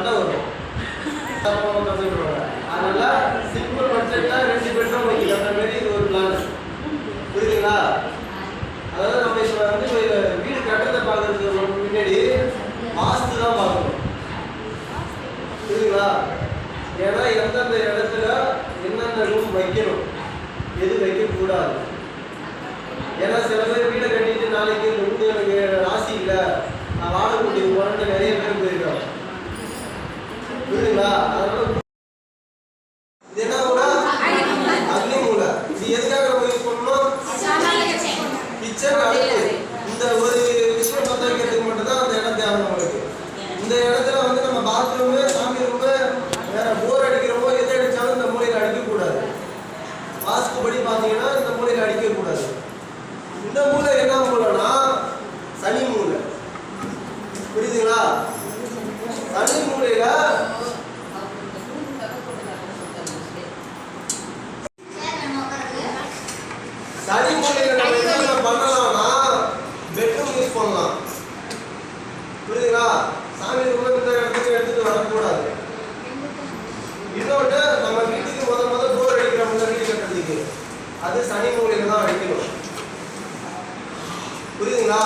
சண்டை வரும். அதனால சிம்பிள் பட்ஜெட்ல 2 பெட்ரூம் வைக்கிற மாதிரி இது ஒரு பிளான். புரியுதுங்களா? அதாவது நம்ம இப்போ வந்து வீடு கட்டத்தை பார்க்கறதுக்கு முன்னாடி வாஸ்து தான் பார்க்கணும். புரியுதுங்களா? ஏன்னா எந்தெந்த இடத்துல என்னென்ன ரூம் வைக்கணும், எது வைக்கக்கூடாது. ஏன்னா சில பேர் வீடை கட்டிட்டு நாளைக்கு இந்த வீடு எனக்கு ராசி இல்லை, நான் வாடகை கூட்டிட்டு போறேன்னு நிறைய பேர் போயிருக்கோம். புரியுதுங்களா? அதனால இது என்ன மூலை? அக்னி மூலை. இது எதுக்காக நம்ம யூஸ் பண்ணணும்? கிச்சன் அடுப்பு. இந்த ஒரு விஷயம் பற்ற வைக்கிறதுக்கு மட்டும்தான் அந்த இடம் தேவை நம்மளுக்கு. இந்த இடத்துல வந்து நம்ம பாத்ரூமு, சாமி ரூமு, வேற போர் அடிக்கிறோமோ எது அடித்தாலும் இந்த மூலையில் அடிக்கக்கூடாது. வாஸ்துபடி பார்த்தீங்கன்னா இந்த மூலையில் அடிக்கக்கூடாது. இந்த மூலை என்ன மூலைனா சனி மூலை. புரியுதுங்களா? சனி மூலையில சனி மூலையில நம்ம என்ன பண்ணலாம்னா பெட்ரூம் யூஸ் பண்ணலாம். புரியுதுங்களா? சாமி ரூம் இந்த இடத்துக்கு எடுத்துட்டு வரக்கூடாது. இன்னொன்று நம்ம வீட்டுக்கு முத போர் அடிக்கிற முத வீடு கட்டுறதுக்கு அது சனி மூலையில தான் அடிக்கணும். புரியுதுங்களா?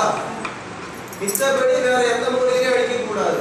மிச்சபடி வேற எந்த மூலையிலையும் அடிக்க கூடாது.